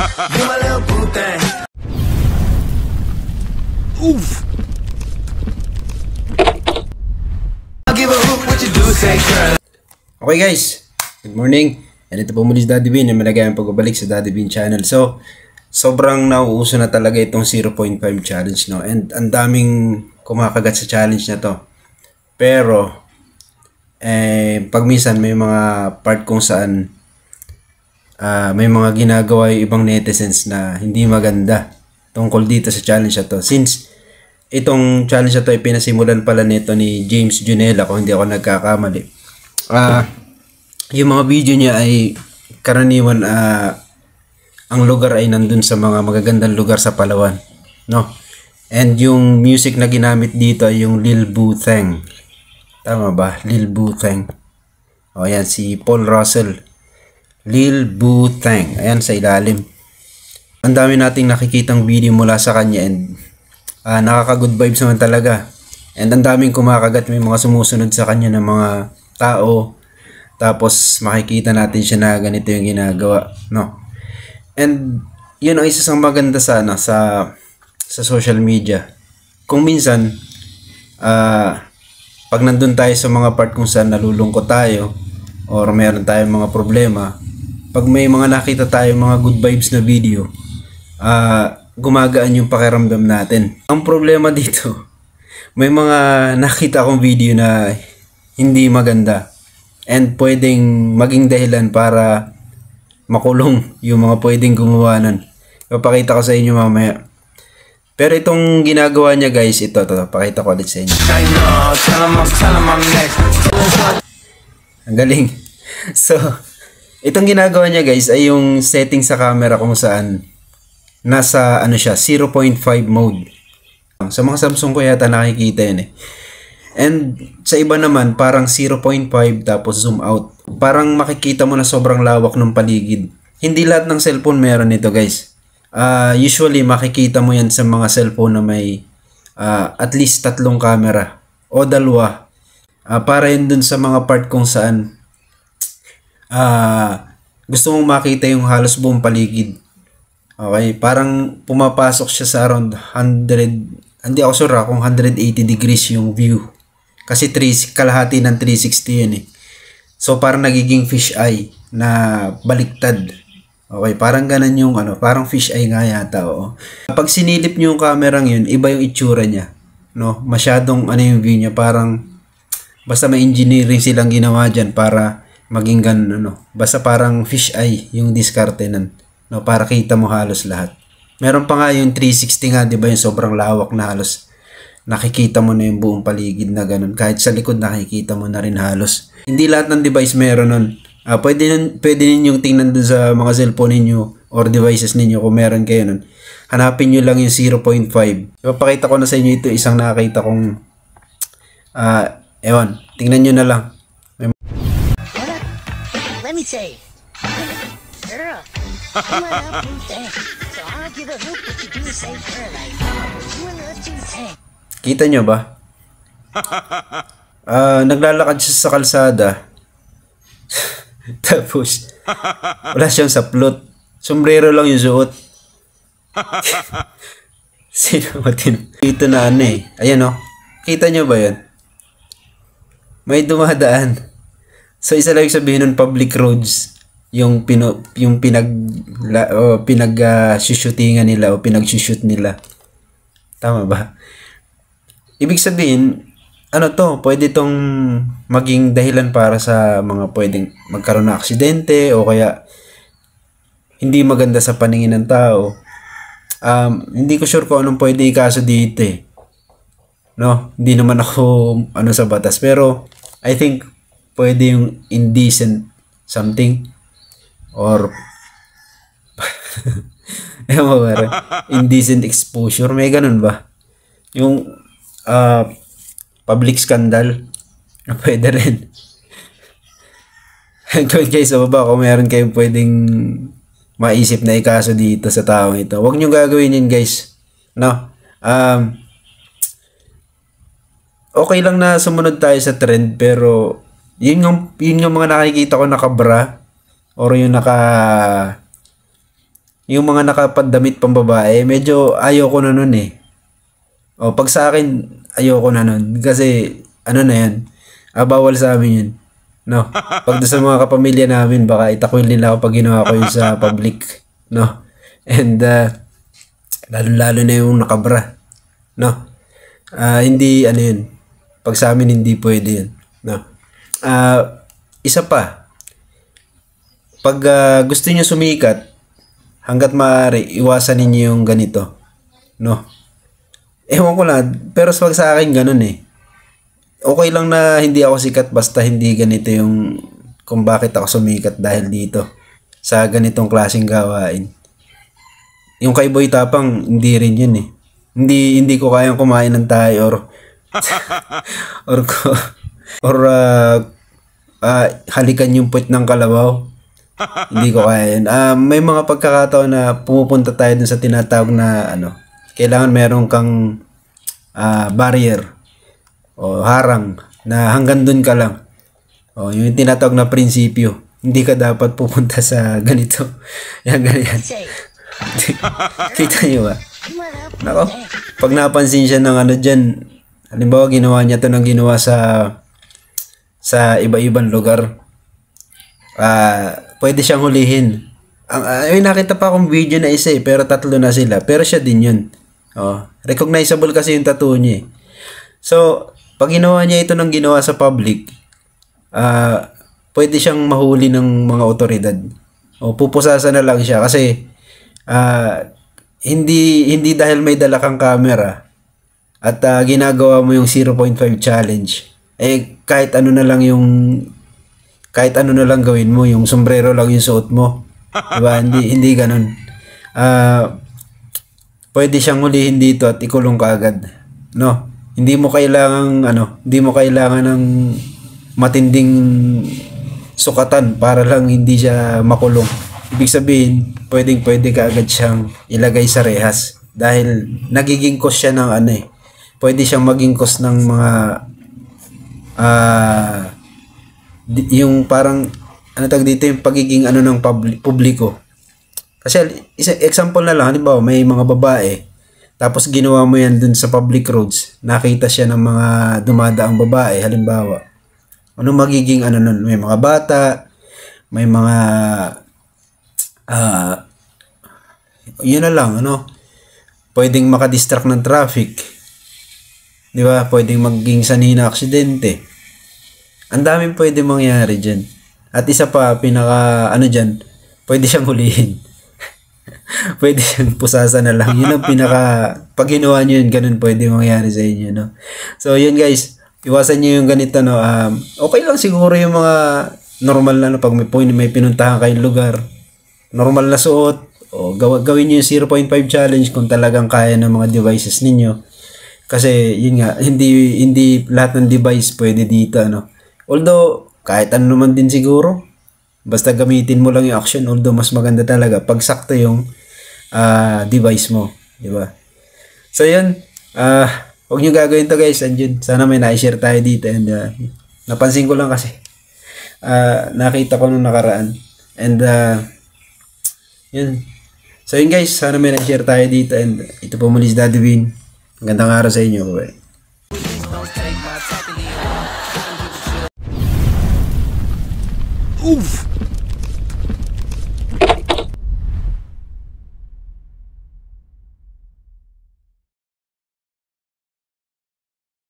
You my little boo thing. Oof. I'll give a hoot what you do, say girl. Okay guys, good morning. And ito po muli si Daddy Bean na malagay ang pagbabalik sa Daddy Bean channel. So, sobrang nauuso na talaga itong 0.5 challenge, no? And ang daming kumakagat sa challenge na to. Pero, pag minsan may mga part kung saan may mga ginagawa yung ibang netizens na hindi maganda tungkol dito sa challenge na to. Since itong challenge na to ay pinasimulan pala nito ni James Junela, kung hindi ako nagkakamali. Yung mga video niya ay karaniwan ang lugar ay nandun sa mga magagandang lugar sa Palawan, no? And yung music na ginamit dito ay yung Lil Boo Thang. Tama ba? Lil Boo Thang. O yan, si Paul Russell. Lil Boo Thang. Ayan sa ilalim. Ang dami nating nakikitang video mula sa kanya and nakaka-good vibes naman talaga. And ang daming kumakagat, may mga sumusunod sa kanya ng mga tao. Tapos makikita natin siya na ganito yung ginagawa, no? And yun ang isa sa maganda sana sa social media. Kung minsan pag nandun tayo sa mga part kung saan nalulungkot tayo or meron tayong mga problema, pag may mga nakita tayong mga good vibes na video, gumagaan yung pakiramdam natin. Ang problema dito, may mga nakita akong video na hindi maganda and pwedeng maging dahilan para makulong yung mga pwedeng gumawa nun. Papakita ko sa inyo mamaya. Pero itong ginagawa niya guys, ito, pakita ko ulit sa inyo. Ang galing. So, itong ginagawa niya guys ay yung setting sa camera kung saan nasa ano siya, 0.5 mode. Sa mga Samsung ko yata nakikita yun eh. And sa iba naman parang 0.5 tapos zoom out. Parang makikita mo na sobrang lawak ng paligid. Hindi lahat ng cellphone meron nito guys. Usually makikita mo yan sa mga cellphone na may at least 3 camera o 2. Para yun dun sa mga part kung saan gusto mong makita yung halos buong paligid. Okay, parang pumapasok siya sa around 100, hindi ako sure kung 180 degrees yung view. Kasi kalahati ng 360 yun eh. So parang nagiging fish eye na baliktad. Okay, parang ganun yung parang fish eye nga yata, oo. Pag sinilip niyo yung kamerang yun, iba yung itsura niya, no? Masyadong yung view niya, parang basta may engineering silang ginawa diyan para maging ganun, Basta parang fish eye yung diskarte nun, no? Para kita mo halos lahat. Meron pa nga yung 360 nga, 'di ba? Yung sobrang lawak na halos nakikita mo na yung buong paligid na ganun. Kahit sa likod nakikita mo na rin halos. Hindi lahat ng device meron nun. Pwede ninyong tingnan dun sa mga cellphone ninyo or devices ninyo kung meron kayo nun. Hanapin nyo lang yung 0.5. Ipapakita ko na sa inyo ito, isang nakakita kong ewan, tingnan nyo na lang. Let me say, girl, you are not blue thing, so I'll give a hoop what you do say girl, like, you are not blue thing. Kita nyo ba? Naglalakad siya sa kalsada. Tapos wala siyang saplot. Sombrero lang yung suot. Sino matino? Ito na Ayan Kita nyo ba yun? May dumadaan. So isa lang sabihin nun, public roads yung pinag-shootingan nila o pinag-shoot nila. Tama ba? Ibig sabihin, pwede tong maging dahilan para sa mga pwedeng magkaroon ng aksidente o kaya hindi maganda sa paningin ng tao. Hindi ko sure kung anong pwede ikaso dito eh. No? Hindi naman ako sa batas. Pero, I think, pwede yung indecent something or indecent exposure. May ganun ba? Yung public scandal, pwede rin. Comment guys sa baba kung meron kayong pwedeng maisip na ikaso dito sa taong ito. Huwag nyo gagawin yun guys, no? Okay lang na sumunod tayo sa trend, pero yun yung mga nakikita ko nakabra or yung yung mga nakapadamit pang babae, medyo ayoko na nun eh. O, pag sa akin, ayoko na nun. Kasi, ano na yan, bawal sa amin yun. No? Pag doon sa mga kapamilya namin, baka itakwil nila ako pag ginawa ko yun sa public. No? And, lalo na yung nakabra. No? Hindi, ano yun. Pag sa amin, hindi pwede yun. No? Isa pa, pag gusto niyo sumikat, hanggat maaari, iwasan ninyo yung ganito. No? Ewan ko lang, pero pag sa akin ganun eh. Okay lang na hindi ako sikat basta hindi ganito yung kung bakit ako sumikat dahil dito sa ganitong klaseng gawain. Yung kay Boy Tapang, hindi rin yun eh. Hindi ko kayang kumain ng tayo or halikan yung puwet ng kalabaw. Hindi ko kaya yun. May mga pagkakataon na pumupunta tayo dun sa tinatawag na kailangan meron kang barrier o harang na hanggang dun ka lang. O, yung tinatawag na prinsipyo. Hindi ka dapat pupunta sa ganito. Yan, ganyan. Kita nyo ba? Nako, pag napansin siya ng dyan, halimbawa ginawa niya to ng ginawa sa iba-ibang lugar, pwede siyang hulihin. Ay, nakita pa akong video na isa eh, pero 3 na sila. Pero siya din yun. Recognizable kasi yung tattoo niya eh. So, pag ginawa niya ito ng ginawa sa public, pwede siyang mahuli ng mga otoridad. O pupusasan na lang siya kasi hindi dahil may dala kang camera at ginagawa mo yung 0.5 challenge. Kahit ano na lang gawin mo, yung sombrero lang yung suot mo. Diba? Hindi ganun. Pwede siyang hulihin dito at ikulong ka agad. No? Hindi mo kailangan ng matinding sukatan para lang hindi siya makulong. Ibig sabihin, pwede ka agad siyang ilagay sa rehas dahil nagiging cause siya ng pwede siyang maging cause ng mga yung parang dito yung pagiging ng publiko. Kasi example na lang, halimbawa may mga babae tapos ginawa mo yan dun sa public roads, nakita siya ng mga dumadaang babae, halimbawa ano magiging nun, may mga bata, may mga yun na lang, pwedeng makadistract ng traffic, di ba? Pwedeng maging sanhi na aksidente. Ang daming pwede mangyari dyan. At isa pa, pinaka dyan, pwede siyang hulihin. Pwede siyang pusasan na lang. Yun ang pag ginawa nyo yun, ganun pwede mangyari sa inyo, no? So, yun guys, iwasan nyo yung ganito, no? Okay lang siguro yung mga normal na, pag may pinuntahan kayong lugar, normal na suot, o gawin nyo yung 0.5 challenge kung talagang kaya ng mga devices ninyo. Kasi, yun nga, hindi lahat ng device pwede dito, Although, kahit ano naman din siguro, basta gamitin mo lang yung action, although mas maganda talaga pag sakto yung device mo, di ba? So yun, huwag nyo gagawin to guys, and yun, sana may na-share tayo dito, and napansin ko lang kasi nakita ko nung nakaraan, and yun. So yun guys, sana may na-share tayo dito, and ito po muli si Daddy Bean. Magandang araw sa inyo, bye. Oof!